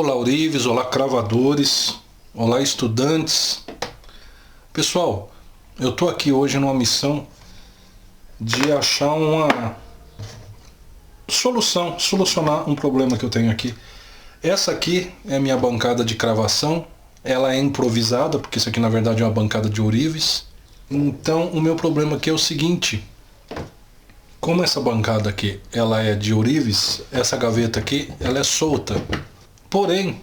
Olá ourives, olá cravadores, olá estudantes. Pessoal, eu tô aqui hoje numa missão de achar uma solucionar um problema que eu tenho aqui. Essa aqui é a minha bancada de cravação, ela é improvisada, porque isso aqui na verdade é uma bancada de ourives. Então o meu problema aqui é o seguinte: como essa bancada aqui ela é de ourives, essa gaveta aqui ela é solta. Porém,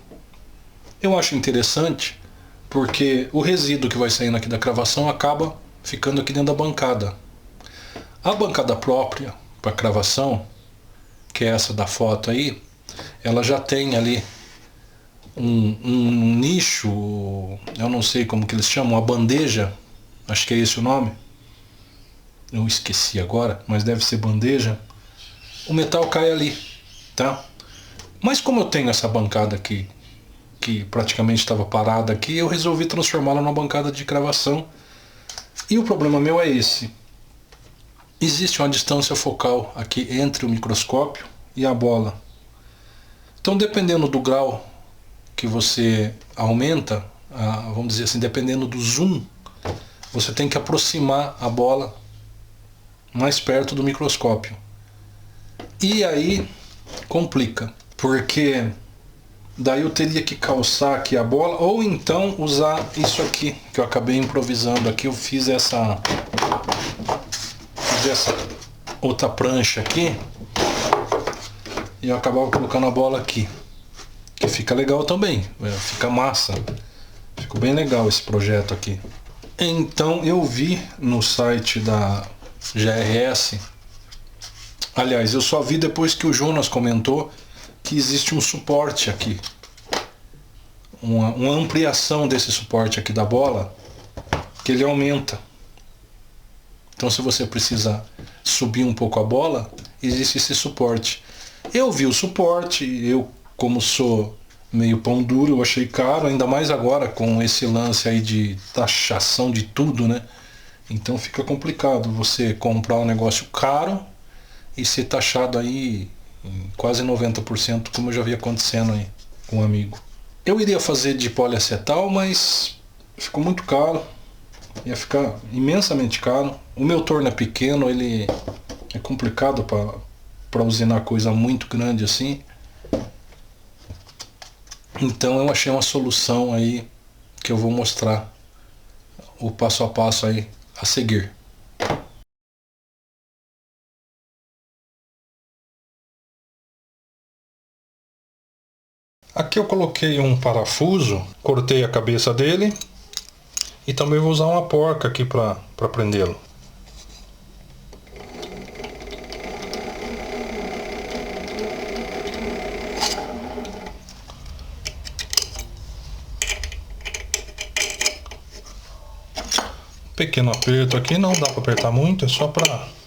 eu acho interessante porque o resíduo que vai saindo aqui da cravação acaba ficando aqui dentro da bancada. A bancada própria para cravação, que é essa da foto aí, ela já tem ali um nicho, eu não sei como que eles chamam, uma bandeja, acho que é esse o nome, eu esqueci agora, mas deve ser bandeja. O metal cai ali, tá? Mas como eu tenho essa bancada aqui, que praticamente estava parada aqui, eu resolvi transformá-la numa bancada de cravação. E o problema meu é esse: existe uma distância focal aqui entre o microscópio e a bola. Então, dependendo do grau que você aumenta, vamos dizer assim, dependendo do zoom, você tem que aproximar a bola mais perto do microscópio. E aí complica, porque daí eu teria que calçar aqui a bola, ou então usar isso aqui, que eu acabei improvisando aqui. Eu fiz essa outra prancha aqui, e eu acabava colocando a bola aqui, que fica legal também, fica massa, ficou bem legal esse projeto aqui. Então eu vi no site da GRS, aliás, eu só vi depois que o Jonas comentou que existe um suporte aqui, uma ampliação desse suporte aqui da bola, que ele aumenta. Então, se você precisa subir um pouco a bola, existe esse suporte. Eu vi o suporte, eu, como sou meio pão duro, eu achei caro, ainda mais agora com esse lance aí de taxação de tudo, né? Então fica complicado você comprar um negócio caro e ser taxado aí em quase 90%, como eu já vi acontecendo aí com um amigo. Eu iria fazer de poliacetal, mas ficou muito caro, ia ficar imensamente caro. O meu torno é pequeno, ele é complicado para usinar coisa muito grande assim. Então eu achei uma solução aí que eu vou mostrar o passo a passo aí a seguir. Aqui eu coloquei um parafuso, cortei a cabeça dele e também vou usar uma porca aqui para prendê-lo. Pequeno aperto aqui, não dá para apertar muito, é só para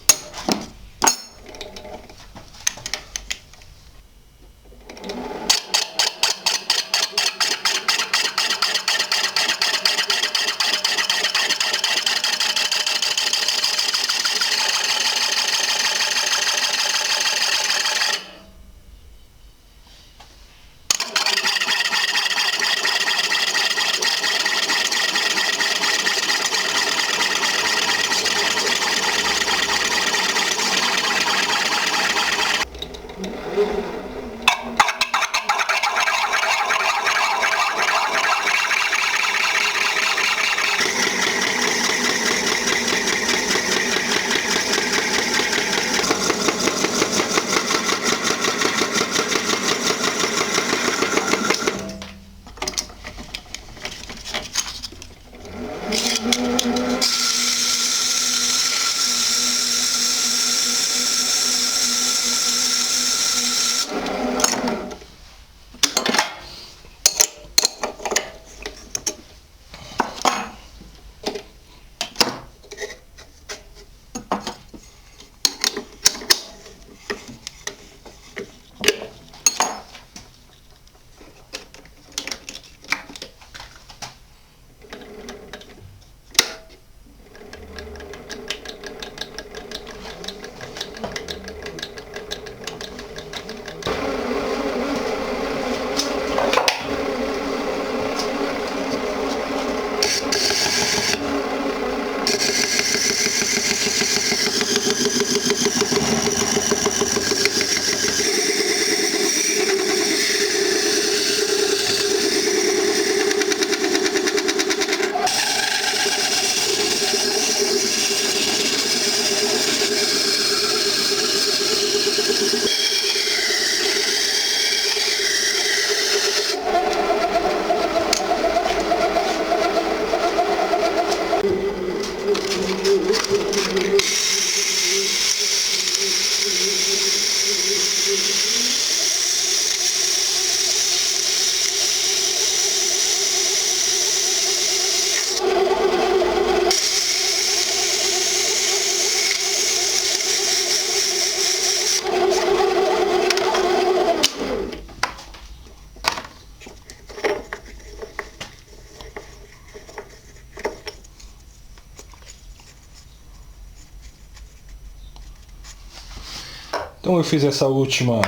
Então eu fiz essa última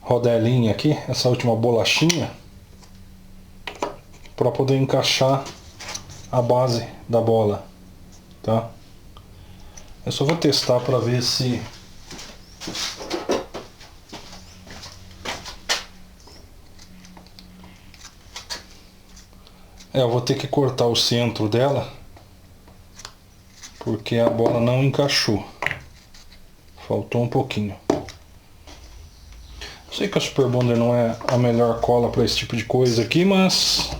rodelinha aqui, essa última bolachinha, para poder encaixar a base da bola, tá? Eu só vou testar para ver se eu vou ter que cortar o centro dela, porque a bola não encaixou, faltou um pouquinho. Sei que a Super Bonder não é a melhor cola para esse tipo de coisa aqui, mas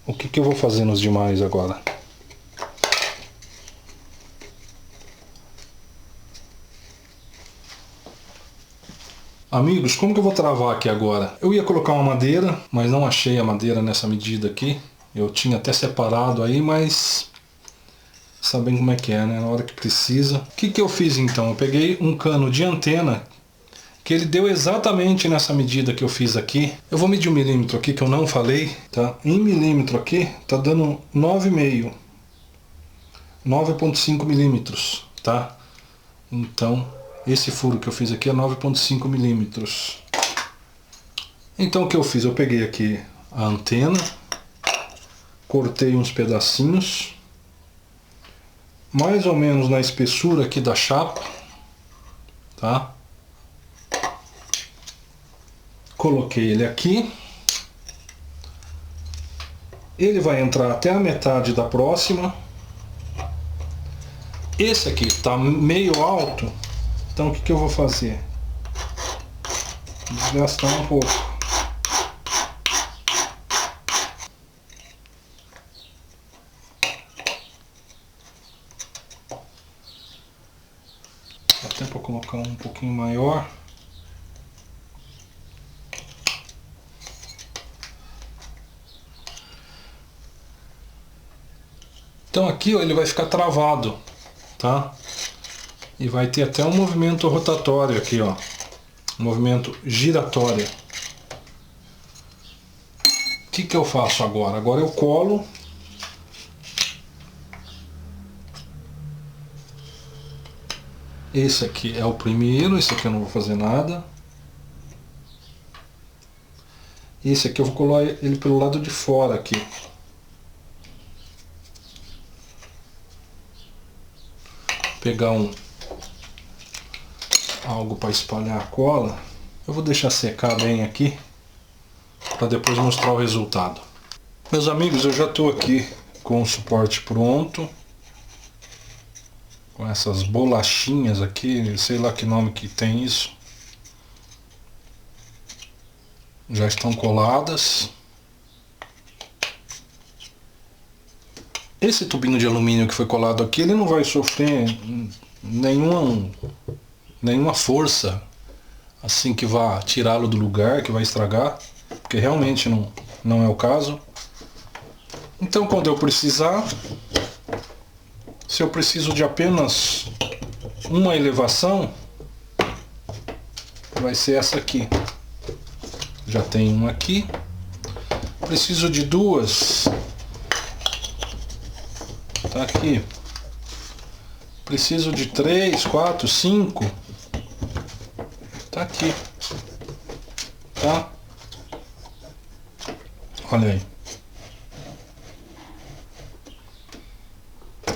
o que eu vou fazer nos demais agora? Amigos, como que eu vou travar aqui agora? Eu ia colocar uma madeira, mas não achei a madeira nessa medida aqui. Eu tinha até separado aí, mas sabem como é que é, né? Na hora que precisa. O que eu fiz então? Eu peguei um cano de antena, que ele deu exatamente nessa medida que eu fiz aqui. Eu vou medir o milímetro aqui, que eu não falei, tá? Em milímetro aqui, tá dando 9,5. 9,5 milímetros, tá? Então, esse furo que eu fiz aqui é 9,5 milímetros. Então o que eu fiz? Eu peguei aqui a antena, cortei uns pedacinhos, mais ou menos na espessura aqui da chapa, tá? Coloquei ele aqui. Ele vai entrar até a metade da próxima. Esse aqui está meio alto, então o que eu vou fazer? Desgastar um pouco. Até para colocar um pouquinho maior. Então aqui, ó, ele vai ficar travado, tá? E vai ter até um movimento rotatório aqui, ó. Um movimento giratório. O que eu faço agora? Agora eu colo. Esse aqui é o primeiro, esse aqui eu não vou fazer nada. Esse aqui eu vou colar ele pelo lado de fora aqui. Pegar algo para espalhar a cola. Eu vou deixar secar bem aqui, para depois mostrar o resultado. Meus amigos, eu já estou aqui com o suporte pronto. Com essas bolachinhas aqui, sei lá que nome que tem isso. Já estão coladas. Esse tubinho de alumínio que foi colado aqui, ele não vai sofrer nenhuma força assim que vá tirá-lo do lugar, que vai estragar, porque realmente não é o caso. Então quando eu precisar, se eu preciso de apenas uma elevação, vai ser essa aqui. Já tem uma aqui. Preciso de duas. Tá aqui. Preciso de 3, 4, 5. Tá aqui. Tá? Olha aí.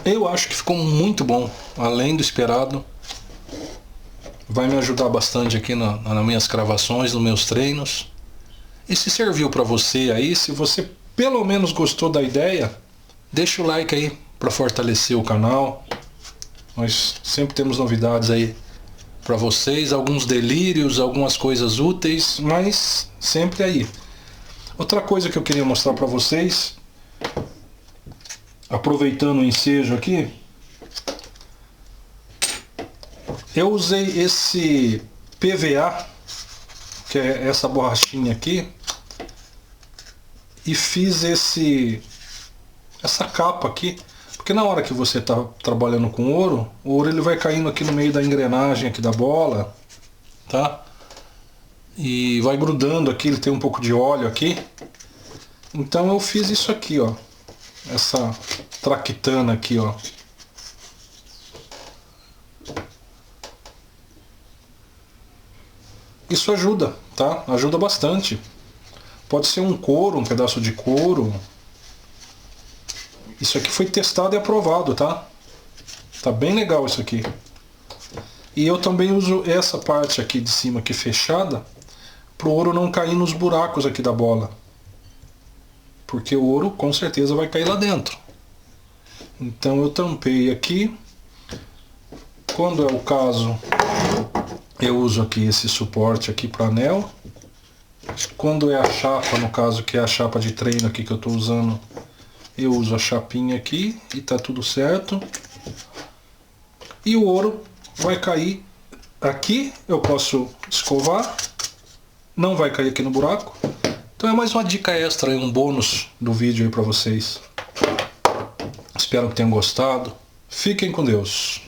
Eu acho que ficou muito bom, além do esperado. Vai me ajudar bastante aqui nas minhas cravações, nos meus treinos. E se serviu para você aí, se você pelo menos gostou da ideia, deixa o like aí para fortalecer o canal. Nós sempre temos novidades aí para vocês, alguns delírios, algumas coisas úteis, mas sempre aí. Outra coisa que eu queria mostrar para vocês, aproveitando o ensejo aqui, eu usei esse PVA, que é essa borrachinha aqui, e fiz essa capa aqui, porque na hora que você está trabalhando com ouro, o ouro ele vai caindo aqui no meio da engrenagem aqui da bola, tá? e vai grudando aqui, ele tem um pouco de óleo aqui. Então eu fiz isso aqui, ó, essa traquitana aqui, ó. Isso ajuda, tá? Ajuda bastante. Pode ser um couro, um pedaço de couro. Isso aqui foi testado e aprovado, tá? Tá bem legal isso aqui. E eu também uso essa parte aqui de cima aqui fechada, pro ouro não cair nos buracos aqui da bola. Porque o ouro com certeza vai cair lá dentro. Então eu tampei aqui. Quando é o caso, eu uso aqui esse suporte aqui para anel. Quando é a chapa, no caso que é a chapa de treino aqui que eu estou usando, eu uso a chapinha aqui e tá tudo certo. E o ouro vai cair aqui, eu posso escovar, não vai cair aqui no buraco. Então é mais uma dica extra, um bônus do vídeo aí para vocês. Espero que tenham gostado. Fiquem com Deus.